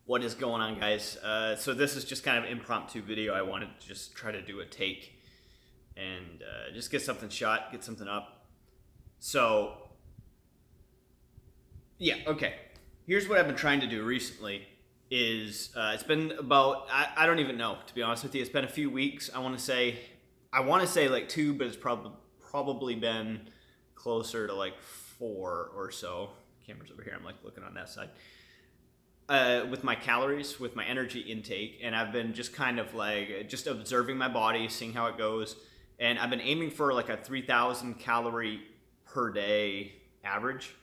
What is going on, guys? So this is just kind of an impromptu video. I wanted to just try to do a take and just get something shot, get something up. So, yeah, okay. Here's what I've been trying to do recently is it's been about, I don't even know, to be honest with you. It's been a few weeks. I want to say like 2, but it's probably been closer to like 4 or so. Camera's over here. I'm like looking on that side. With my calories, with my energy intake, and I've been just kind of like just observing my body, seeing how it goes, and I've been aiming for like a 3,000 calorie per day average.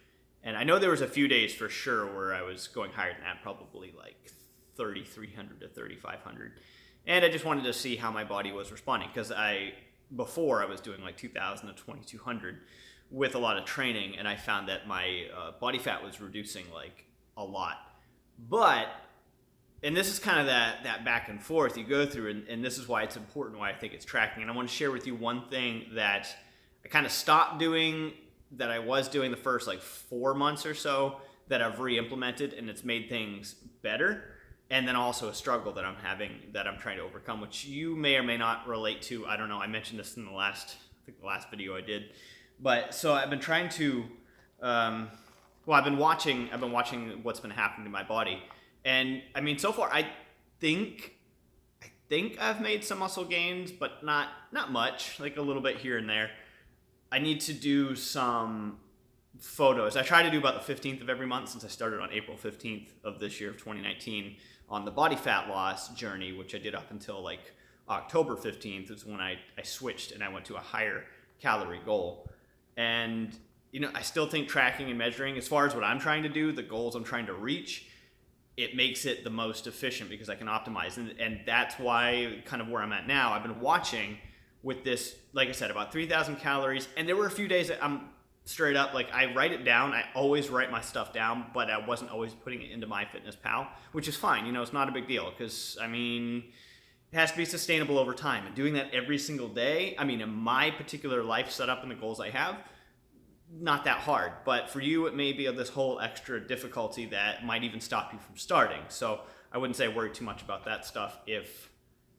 And I know there was a few days for sure where I was going higher than that, probably like 3,300 to 3,500. And I just wanted to see how my body was responding, because before I was doing like 2,000 to 2,200 with a lot of training, and I found that my body fat was reducing like a lot. But, and this is kind of that back and forth you go through, and this is why it's important, why I think it's tracking. And I want to share with you one thing that I kind of stopped doing, that I was doing the first like 4 months or so, that I've re-implemented, and it's made things better. And then also a struggle that I'm having, that I'm trying to overcome, which you may or may not relate to. I don't know. I mentioned this in the last video I did. But so I've been trying to, I've been watching what's been happening to my body. And I mean, so far, I think I've made some muscle gains, but not much, like a little bit here and there. I need to do some photos. I try to do about the 15th of every month, since I started on April 15th of this year of 2019 on the body fat loss journey, which I did up until like October 15th is when I switched and I went to a higher calorie goal. And you know, I still think tracking and measuring, as far as what I'm trying to do, the goals I'm trying to reach, it makes it the most efficient because I can optimize. And that's why, kind of where I'm at now, I've been watching with this, like I said, about 3,000 calories. And there were a few days that I'm straight up, like I write it down. I always write my stuff down, but I wasn't always putting it into MyFitnessPal, which is fine. You know, it's not a big deal, because I mean, it has to be sustainable over time. And doing that every single day, I mean, in my particular life setup and the goals I have, not that hard. But for you, it may be this whole extra difficulty that might even stop you from starting. So I wouldn't say worry too much about that stuff if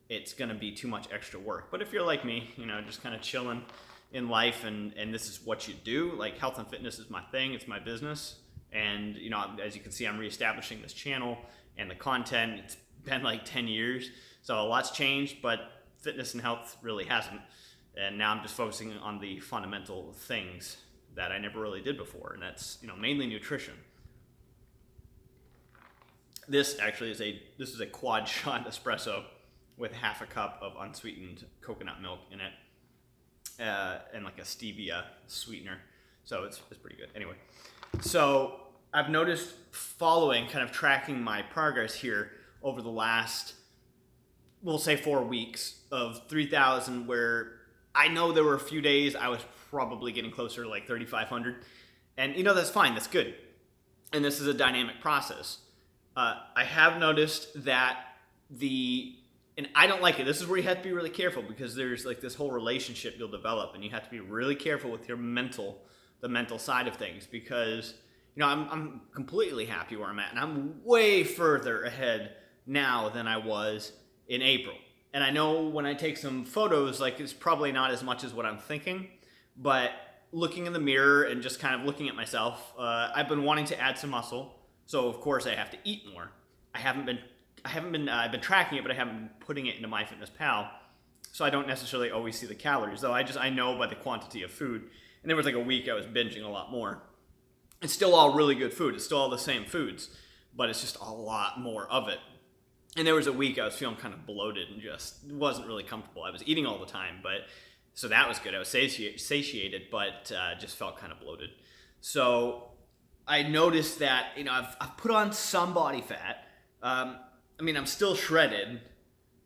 it's going to be too much extra work. But if you're like me, you know, just kind of chilling in life, and this is what you do, like health and fitness is my thing, it's my business. And you know, as you can see, I'm reestablishing this channel and the content. It's been like 10 years, so a lot's changed, but fitness and health really hasn't. And now I'm just focusing on the fundamental things that I never really did before, and that's, you know, mainly nutrition. This actually is a quad shot espresso with half a cup of unsweetened coconut milk in it, and like a stevia sweetener. So it's pretty good. Anyway, so I've noticed, following, kind of tracking my progress here over the last, we'll say 4 weeks, of 3,000, where I know there were a few days I was probably getting closer to like 3,500. And you know, that's fine, that's good. And this is a dynamic process. I have noticed that and I don't like it. This is where you have to be really careful, because there's like this whole relationship you'll develop, and you have to be really careful with the mental side of things, because you know, I'm completely happy where I'm at, and I'm way further ahead now than I was in April. And I know when I take some photos, like it's probably not as much as what I'm thinking, but looking in the mirror and just kind of looking at myself, I've been wanting to add some muscle. So of course I have to eat more. I've been tracking it, but I haven't been putting it into MyFitnessPal. So I don't necessarily always see the calories, though I know by the quantity of food. And there was like a week I was binging a lot more. It's still all really good food. It's still all the same foods, but it's just a lot more of it. And there was a week I was feeling kind of bloated and just wasn't really comfortable. I was eating all the time, so that was good. I was satiated, but just felt kind of bloated. So I noticed that, you know, I've put on some body fat. I mean, I'm still shredded,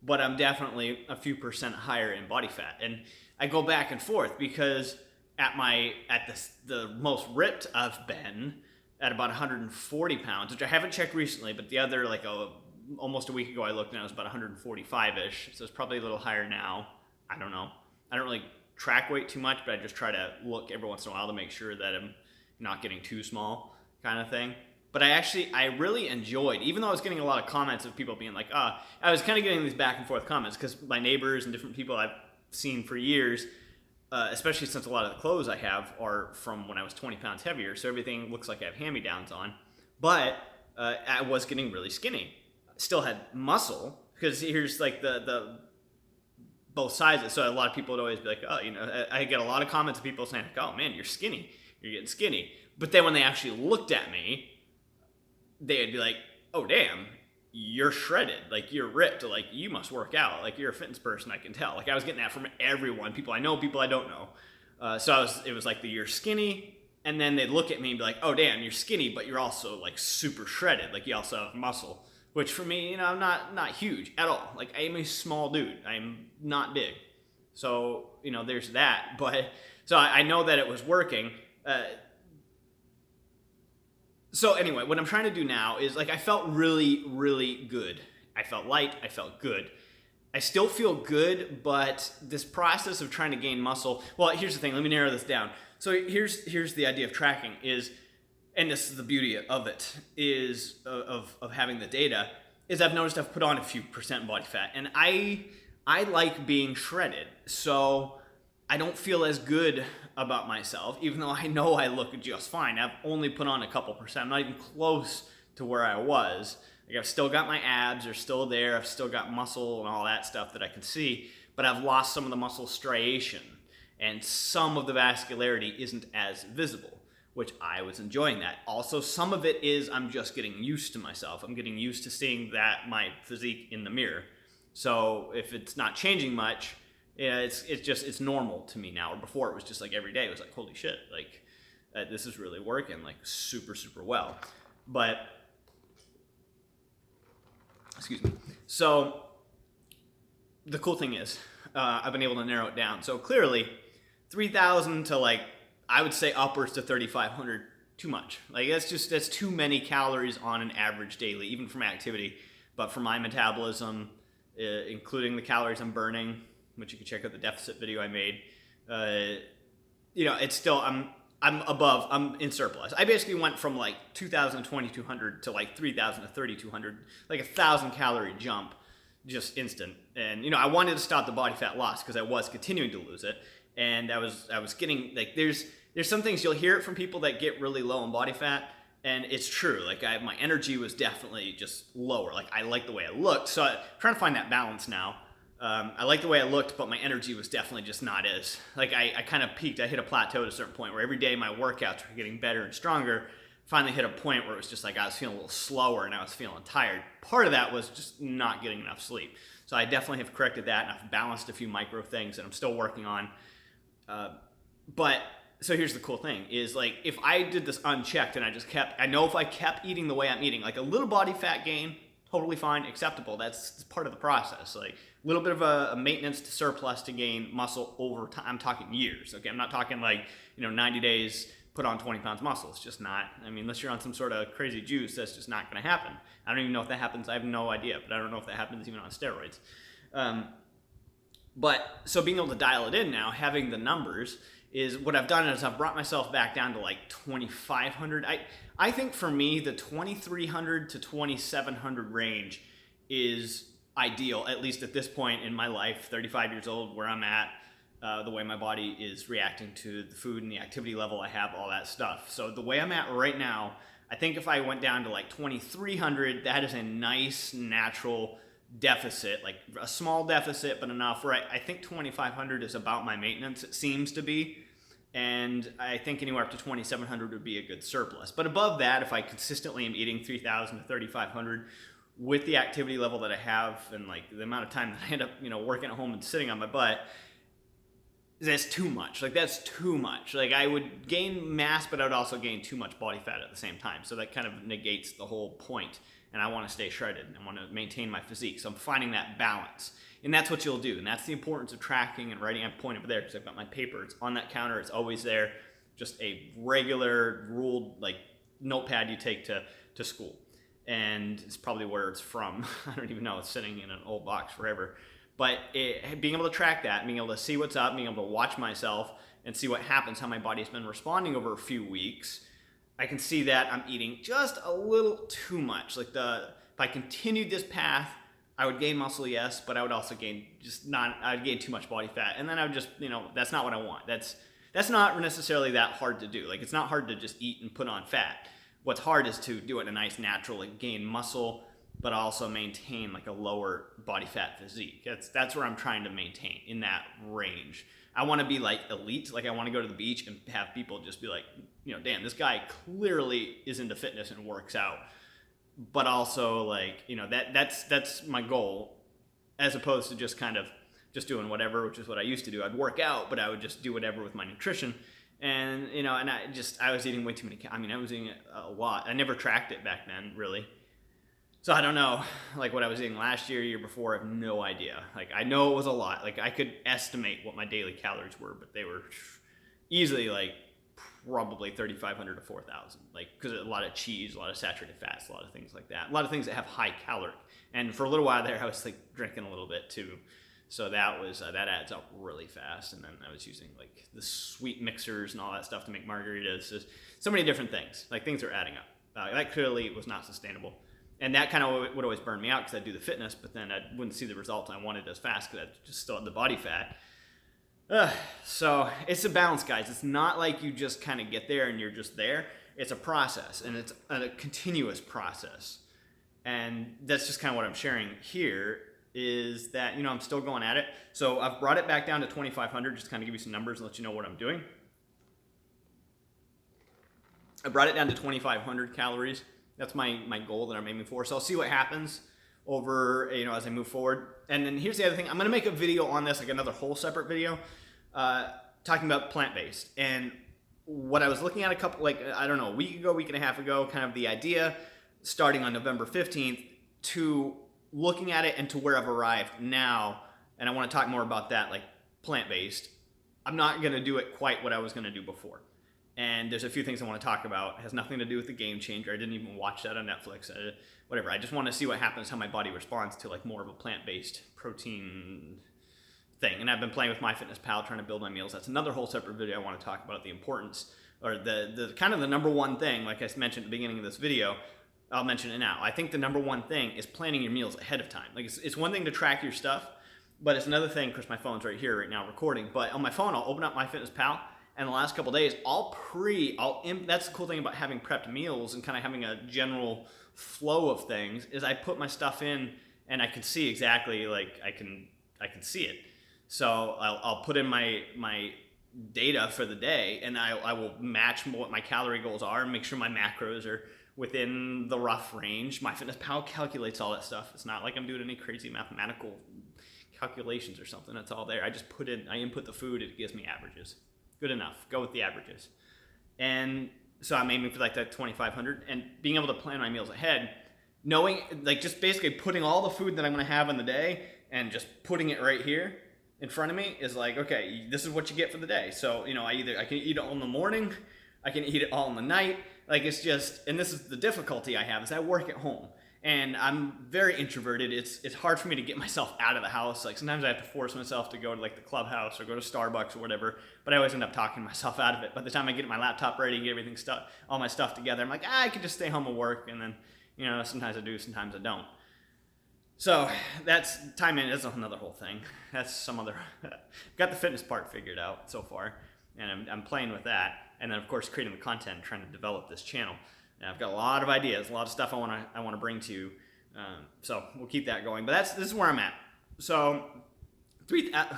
but I'm definitely a few percent higher in body fat. And I go back and forth, because at the most ripped I've been at about 140 pounds, which I haven't checked recently, but the other, like almost a week ago I looked and I was about 145-ish, so it's probably a little higher now. I don't know. I don't really track weight too much, but I just try to look every once in a while to make sure that I'm not getting too small, kind of thing. But I really enjoyed, even though I was getting a lot of comments of people being like, I was kind of getting these back and forth comments because my neighbors and different people I've seen for years, especially since a lot of the clothes I have are from when I was 20 pounds heavier, so everything looks like I have hand-me-downs on. But I was getting really skinny. Still had muscle, because here's like the both sides. So a lot of people would always be like, I get a lot of comments of people saying, like, oh man, you're skinny, you're getting skinny. But then when they actually looked at me, they'd be like, oh damn, you're shredded, like you're ripped, like you must work out, like you're a fitness person, I can tell. Like I was getting that from everyone, people I know, people I don't know. So it was like you're skinny, and then they'd look at me and be like, oh damn, you're skinny, but you're also like super shredded, like you also have muscle. Which for me, I'm not huge at all. Like I'm a small dude, I'm not big. So there's that. But so I know that it was working. So anyway, what I'm trying to do now is, like, I felt really, really good. I felt light, I felt good. I still feel good, but this process of trying to gain muscle, well, here's the thing, let me narrow this down. So here's the idea of tracking is, and this is the beauty of it, is of having the data, is I've noticed I've put on a few percent body fat, and I like being shredded, so I don't feel as good about myself, even though I know I look just fine. I've only put on a couple percent. I'm not even close to where I was. Like I've still got my abs, they're still there. I've still got muscle and all that stuff that I can see, but I've lost some of the muscle striation, and some of the vascularity isn't as visible, which I was enjoying that. Also, some of it is I'm just getting used to myself. I'm getting used to seeing my physique in the mirror. So if it's not changing much, yeah, it's normal to me now. Or before it was just like every day. It was like, holy shit, like this is really working like super, super well. But excuse me. So the cool thing is I've been able to narrow it down. So clearly 3,000 to like, I would say upwards to 3,500, too much. Like that's too many calories on an average daily, even from activity. But for my metabolism, including the calories I'm burning, which you can check out the deficit video I made, it's still, I'm in surplus. I basically went from like 2,000 to 2,200 to like 3,000 to 3,200, like 1,000 calorie jump, just instant. And, I wanted to stop the body fat loss because I was continuing to lose it. And I was getting, like, there's some things you'll hear it from people that get really low in body fat. And it's true, like my energy was definitely just lower. Like I like the way I looked. So I'm trying to find that balance now. I like the way I looked, but my energy was definitely just not as, like I kind of peaked. I hit a plateau at a certain point where every day my workouts were getting better and stronger. Finally hit a point where it was just like I was feeling a little slower and I was feeling tired. Part of that was just not getting enough sleep. So I definitely have corrected that, and I've balanced a few micro things that I'm still working on. But so here's the cool thing is, like, if I did this unchecked and I know if I kept eating the way I'm eating, like a little body fat gain, totally fine, acceptable. That's part of the process. Like a little bit of a maintenance to surplus to gain muscle over time. I'm talking years. Okay, I'm not talking like 90 days put on 20 pounds muscle. It's just not. I mean, unless you're on some sort of crazy juice, that's just not going to happen. I don't even know if that happens. I have no idea, but I don't know if that happens even on steroids. But so being able to dial it in now, having the numbers, is what I've done is I've brought myself back down to like 2,500. I think for me, the 2,300 to 2,700 range is ideal, at least at this point in my life, 35 years old, where I'm at, the way my body is reacting to the food and the activity level I have, all that stuff. So the way I'm at right now, I think if I went down to like 2,300, that is a nice natural deficit, like a small deficit, but enough where I think 2,500 is about my maintenance, it seems to be. And I think anywhere up to 2,700 would be a good surplus. But above that, if I consistently am eating 3,000 to 3,500 with the activity level that I have and like the amount of time that I end up, working at home and sitting on my butt, that's too much. Like that's too much. Like I would gain mass, but I would also gain too much body fat at the same time. So that kind of negates the whole point. And I want to stay shredded. I want to maintain my physique. So I'm finding that balance. And that's what you'll do. And that's the importance of tracking and writing. I'm pointing over there because I've got my paper. It's on that counter. It's always there. Just a regular ruled like notepad you take to school. And it's probably where it's from. I don't even know. It's sitting in an old box forever. But being able to track that, being able to see what's up, being able to watch myself and see what happens, how my body's been responding over a few weeks, I can see that I'm eating just a little too much. Like if I continued this path, I would gain muscle, yes, but I would also gain I'd gain too much body fat. And then I would just, that's not what I want. That's not necessarily that hard to do. Like, it's not hard to just eat and put on fat. What's hard is to do it in a nice, natural, like, gain muscle, but also maintain like a lower body fat physique. That's where I'm trying to maintain, in that range. I want to be like elite. Like, I want to go to the beach and have people just be like, damn, this guy clearly is into fitness and works out. But also, like, that's my goal, as opposed to just kind of just doing whatever, which is what I used to do. I'd work out, but I would just do whatever with my nutrition. And, and I was eating way too many, I was eating a lot. I never tracked it back then, really. So I don't know, like, what I was eating last year before, I have no idea. Like, I know it was a lot. Like, I could estimate what my daily calories were, but they were easily, like, probably 3,500 to 4,000. Like, because a lot of cheese, a lot of saturated fats, a lot of things like that. A lot of things that have high caloric. And for a little while there, I was, like, drinking a little bit, too. So that adds up really fast. And then I was using, like, the sweet mixers and all that stuff to make margaritas. Just so many different things. Like, things are adding up. That clearly was not sustainable. And that kind of would always burn me out, because I'd do the fitness, but then I wouldn't see the results I wanted as fast, because I just still had the body fat. So it's a balance, guys. It's not like you just kind of get there and you're just there. It's a process, and it's a continuous process. And that's just kind of what I'm sharing here, is that, I'm still going at it. So I've brought it back down to 2,500, just to kind of give you some numbers and let you know what I'm doing. I brought it down to 2,500 calories. That's my goal that I'm aiming for. So I'll see what happens over, as I move forward. And then here's the other thing. I'm going to make a video on this, like another whole separate video, talking about plant-based. And what I was looking at a week ago, week and a half ago, kind of the idea, starting on November 15th, to looking at it and to where I've arrived now. And I want to talk more about that, like plant-based. I'm not going to do it quite what I was going to do before. And there's a few things I want to talk about. It has nothing to do with the Game Changer. I didn't even watch that on Netflix. Whatever. I just want to see what happens, how my body responds to, like, more of a plant-based protein thing. And I've been playing with MyFitnessPal, trying to build my meals. That's another whole separate video I want to talk about, the importance, or the kind of the number one thing, like I mentioned at the beginning of this video. I'll mention it now. I think the number one thing is planning your meals ahead of time. Like, it's one thing to track your stuff, but it's another thing, of course, my phone's right here right now recording, but on my phone, I'll open up MyFitnessPal. And the last couple of days, that's the cool thing about having prepped meals and kind of having a general flow of things, is I put my stuff in and I can see exactly, like, I can see it. So I'll put in my data for the day, and I will match what my calorie goals are and make sure my macros are within the rough range. MyFitnessPal calculates all that stuff. It's not like I'm doing any crazy mathematical calculations or something. It's all there. I input the food, it gives me averages. Good enough. Go with the averages. And so I'm aiming for like that 2,500, and being able to plan my meals ahead, knowing, like, just basically putting all the food that I'm going to have in the day and just putting it right here in front of me is like, okay, this is what you get for the day. So, I can eat it all in the morning, I can eat it all in the night. Like, it's just, and this is the difficulty I have, is I work at home. And I'm very introverted. It's hard for me to get myself out of the house. Like, sometimes I have to force myself to go to, like, the clubhouse or go to Starbucks or whatever, but I always end up talking myself out of it. By the time I get my laptop ready and get everything all my stuff together, I'm like, I could just stay home and work. And then, sometimes I do, sometimes I don't. So that's time in is another whole thing. That's some other, got the fitness part figured out so far, and I'm playing with that. And then, of course, creating the content, trying to develop this channel. Now, I've got a lot of ideas, a lot of stuff I want to bring to you. So we'll keep that going. But this is where I'm at. So I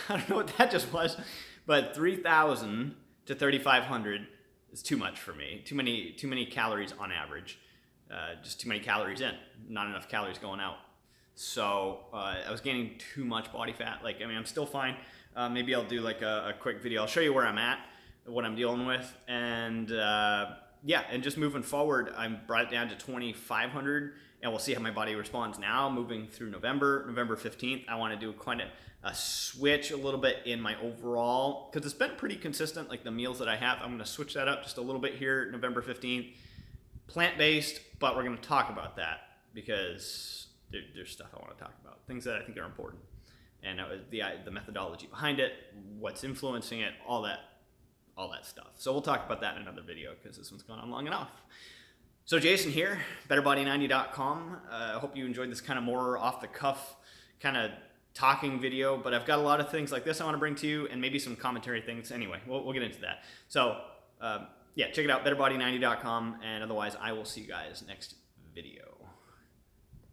don't know what that just was, but 3,000 to 3,500 is too much for me. Too many calories on average. Just too many calories in, not enough calories going out. So I was gaining too much body fat. Like, I'm still fine. Maybe I'll do like a quick video. I'll show you where I'm at, what I'm dealing with, and and just moving forward, I brought it down to 2,500, and we'll see how my body responds now. Moving through November 15th, I want to do quite a switch a little bit in my overall, because it's been pretty consistent, like the meals that I have. I'm going to switch that up just a little bit here, November 15th. Plant-based, but we're going to talk about that because there's stuff I want to talk about, things that I think are important, and the methodology behind it, what's influencing it, all all that stuff. So we'll talk about that in another video because this one's gone on long enough. So Jason here, betterbody90.com. I hope you enjoyed this kind of more off the cuff kind of talking video, but I've got a lot of things like this I want to bring to you and maybe some commentary things. Anyway, we'll get into that. So yeah, check it out, betterbody90.com, and otherwise I will see you guys next video.